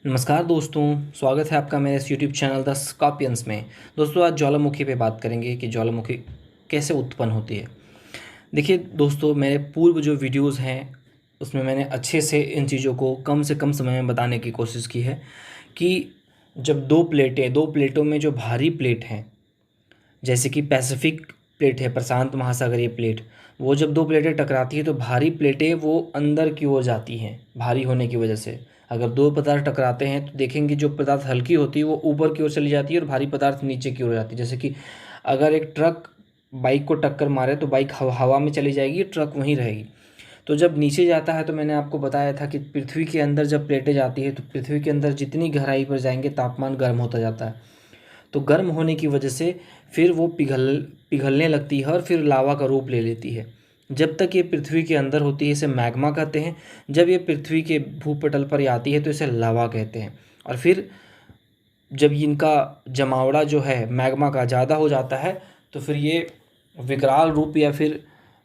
नमस्कार दोस्तों, स्वागत है आपका मेरे इस यूट्यूब चैनल द स्कॉर्पियंस में। दोस्तों, आज ज्वालामुखी पे बात करेंगे कि ज्वालामुखी कैसे उत्पन्न होती है। देखिए दोस्तों, मेरे पूर्व जो वीडियोस हैं उसमें मैंने अच्छे से इन चीज़ों को कम से कम समय में बताने की कोशिश की है कि जब दो प्लेटों में जो भारी प्लेट हैं, जैसे कि पैसिफिक प्लेट है, प्रशांत महासागरीय प्लेट, वो जब दो प्लेटें टकराती हैं तो भारी प्लेटें वो अंदर की ओर जाती हैं भारी होने की वजह से। अगर दो पदार्थ टकराते हैं तो देखेंगे जो पदार्थ हल्की होती है वो ऊपर की ओर चली जाती है और भारी पदार्थ नीचे की ओर जाती है। जैसे कि अगर एक ट्रक बाइक को टक्कर मारे तो बाइक हवा में चली जाएगी, ट्रक वहीं रहेगी। तो जब नीचे जाता है तो मैंने आपको बताया था कि पृथ्वी के अंदर जब प्लेटें जाती है तो पृथ्वी के अंदर जितनी गहराई पर जाएंगे तापमान गर्म होता जाता है। तो गर्म होने की वजह से फिर वो पिघलने लगती है और फिर लावा का रूप ले लेती है। जब तक ये पृथ्वी के अंदर होती है इसे मैग्मा कहते हैं। जब ये पृथ्वी के भूपटल पर आती है तो इसे लावा कहते हैं। और फिर जब इनका जमावड़ा जो है मैग्मा का ज़्यादा हो जाता है तो फिर ये विकराल रूप या फिर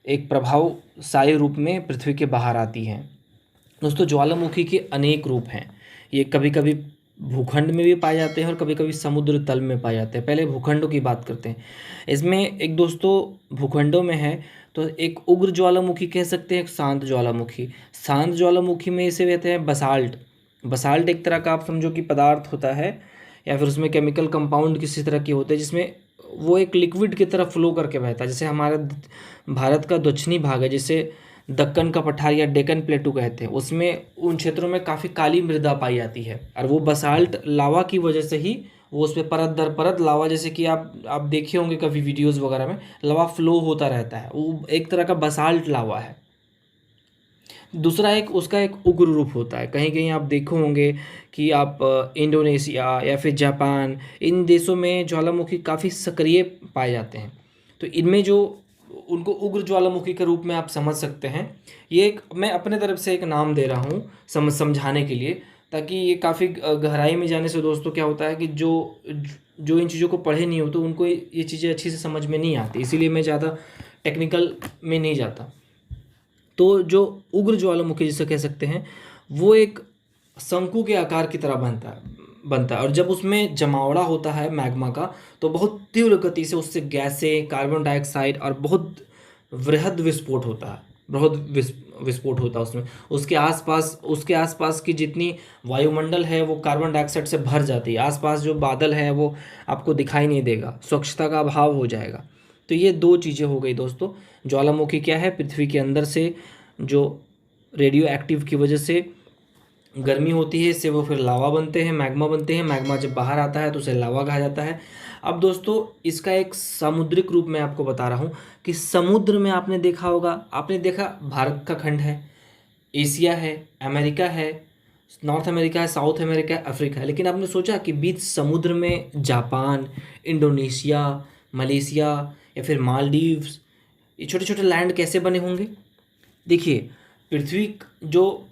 एक प्रभावशाली रूप में पृथ्वी के बाहर आती हैं। दोस्तों, ज्वालामुखी के अनेक रूप हैं। ये कभी कभी भूखंड में भी पाए जाते हैं और कभी कभी समुद्र तल में पाए जाते हैं। पहले भूखंडों की बात करते हैं। इसमें एक दोस्तों भूखंडों में है तो एक उग्र ज्वालामुखी कह सकते हैं, एक शांत ज्वालामुखी। शांत ज्वालामुखी में इसे कहते हैं बसाल्ट। बसाल्ट एक तरह का आप समझो कि पदार्थ होता है या फिर उसमें केमिकल कंपाउंड किसी तरह के होते हैं जिसमें वो एक लिक्विड की तरह फ्लो करके बहता है। जैसे हमारा भारत का दक्षिणी भाग है जिसे दक्कन का पठार या डेक्कन प्लेटू कहते हैं, उसमें उन क्षेत्रों में काफ़ी काली मृदा पाई जाती है और वो बसाल्ट लावा की वजह से ही वो उस पर परत दर परत लावा, जैसे कि आप देखे होंगे कभी वीडियोस वगैरह में, लावा फ्लो होता रहता है। वो एक तरह का बसाल्ट लावा है। दूसरा एक उसका एक उग्र रूप होता है। कहीं कहीं आप देखे होंगे कि आप इंडोनेशिया या फिर जापान, इन देशों में ज्वालामुखी काफ़ी सक्रिय पाए जाते हैं। तो इनमें जो उनको उग्र ज्वालामुखी के रूप में आप समझ सकते हैं। ये एक मैं अपने तरफ से एक नाम दे रहा हूँ समझाने के लिए, ताकि ये काफ़ी गहराई में जाने से दोस्तों क्या होता है कि जो जो इन चीज़ों को पढ़े नहीं होते उनको ये चीज़ें अच्छी से समझ में नहीं आती, इसीलिए मैं ज़्यादा टेक्निकल में नहीं जाता। तो जो उग्र ज्वालामुखी जिसे कह सकते हैं वो एक शंकु के आकार की तरह बनता है और जब उसमें जमावड़ा होता है मैग्मा का तो बहुत तीव्र गति से उससे गैसें, कार्बन डाइऑक्साइड और बहुत वृहद विस्फोट होता है। विस्फोट होता है उसमें। उसके आसपास की जितनी वायुमंडल है वो कार्बन डाइऑक्साइड से भर जाती है। आसपास जो बादल है वो आपको दिखाई नहीं देगा, स्वच्छता का अभाव हो जाएगा। तो ये दो चीज़ें हो गई दोस्तों। ज्वालामुखी क्या है? पृथ्वी के अंदर से जो रेडियो एक्टिव की वजह से गर्मी होती है, इससे वो फिर लावा बनते हैं, मैग्मा बनते हैं। मैग्मा जब बाहर आता है तो उसे लावा कहा जाता है। अब दोस्तों, इसका एक सामुद्रिक रूप मैं आपको बता रहा हूँ कि समुद्र में आपने देखा होगा, आपने देखा भारत का खंड है, एशिया है, अमेरिका है, नॉर्थ अमेरिका है, साउथ अमेरिका है, अफ्रीका है। लेकिन आपने सोचा कि बीच समुद्र में जापान, इंडोनेशिया, मलेशिया या फिर मालदीव्स, ये छोटे छोटे लैंड कैसे बने होंगे? देखिए, पृथ्वी जो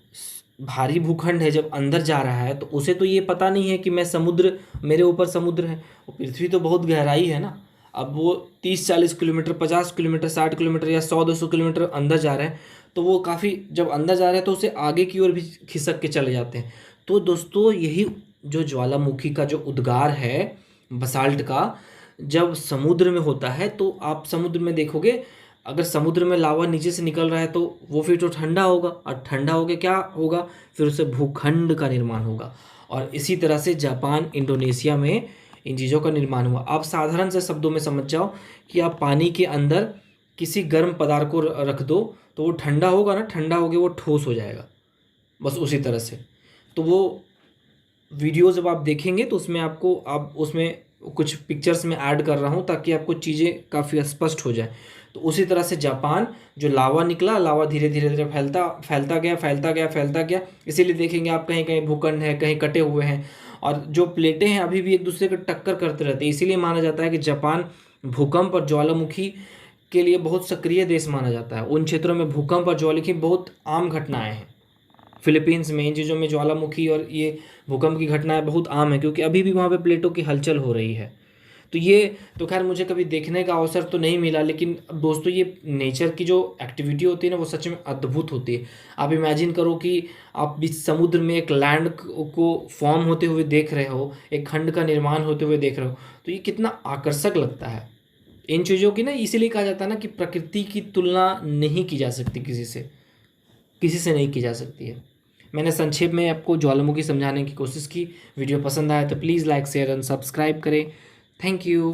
भारी भूखंड है जब अंदर जा रहा है तो उसे तो ये पता नहीं है कि मैं समुद्र, मेरे ऊपर समुद्र है। वो पृथ्वी तो बहुत गहराई है ना। अब वो 30-40 किलोमीटर, 50 किलोमीटर, 60 किलोमीटर या 100-200 किलोमीटर अंदर जा रहे हैं तो वो काफ़ी जब अंदर जा रहे हैं तो उसे आगे की ओर भी खिसक के चले जाते हैं। तो दोस्तों, यही जो ज्वालामुखी का जो उद्गार है बसाल्ट का, जब समुद्र में होता है तो आप समुद्र में देखोगे, अगर समुद्र में लावा नीचे से निकल रहा है तो वो फिर तो ठंडा होगा और ठंडा होकर क्या होगा, फिर उससे भूखंड का निर्माण होगा। और इसी तरह से जापान, इंडोनेशिया में इन चीज़ों का निर्माण हुआ। आप साधारण से शब्दों में समझ जाओ कि आप पानी के अंदर किसी गर्म पदार्थ को रख दो तो वो ठंडा होगा ना, ठंडा होकर वो ठोस हो जाएगा, बस उसी तरह से। तो वो वीडियो जब आप देखेंगे तो उसमें आपको, आप उसमें कुछ पिक्चर्स में ऐड कर रहा हूँ ताकि आपको चीज़ें काफ़ी स्पष्ट हो जाए। तो उसी तरह से जापान, जो लावा निकला, लावा धीरे धीरे धीरे फैलता गया। इसीलिए देखेंगे आप कहीं कहीं भूखंड है, कहीं कटे हुए हैं और जो प्लेटें हैं अभी भी एक दूसरे को टक्कर करते रहते हैं। इसीलिए माना जाता है कि जापान भूकंप और ज्वालामुखी के लिए बहुत सक्रिय देश माना जाता है। उन क्षेत्रों में भूकंप और ज्वालामुखी बहुत आम घटनाएं हैं। फिलीपींस में इन चीज़ों में ज्वालामुखी और ये भूकंप की घटनाएं बहुत आम है क्योंकि अभी भी वहाँ पे प्लेटों की हलचल हो रही है। तो ये तो खैर मुझे कभी देखने का अवसर तो नहीं मिला, लेकिन दोस्तों ये नेचर की जो एक्टिविटी होती है ना वो सच में अद्भुत होती है। आप इमेजिन करो कि आप बीच समुद्र में एक लैंड को फॉर्म होते हुए देख रहे हो, एक खंड का निर्माण होते हुए देख रहे हो, तो ये कितना आकर्षक लगता है। इन चीज़ों की ना इसीलिए कहा जाता है ना कि प्रकृति की तुलना नहीं की जा सकती किसी से नहीं की जा सकती है। मैंने संक्षेप में आपको ज्वालामुखी समझाने की कोशिश की। वीडियो पसंद आया तो please like share and subscribe करें। Thank you.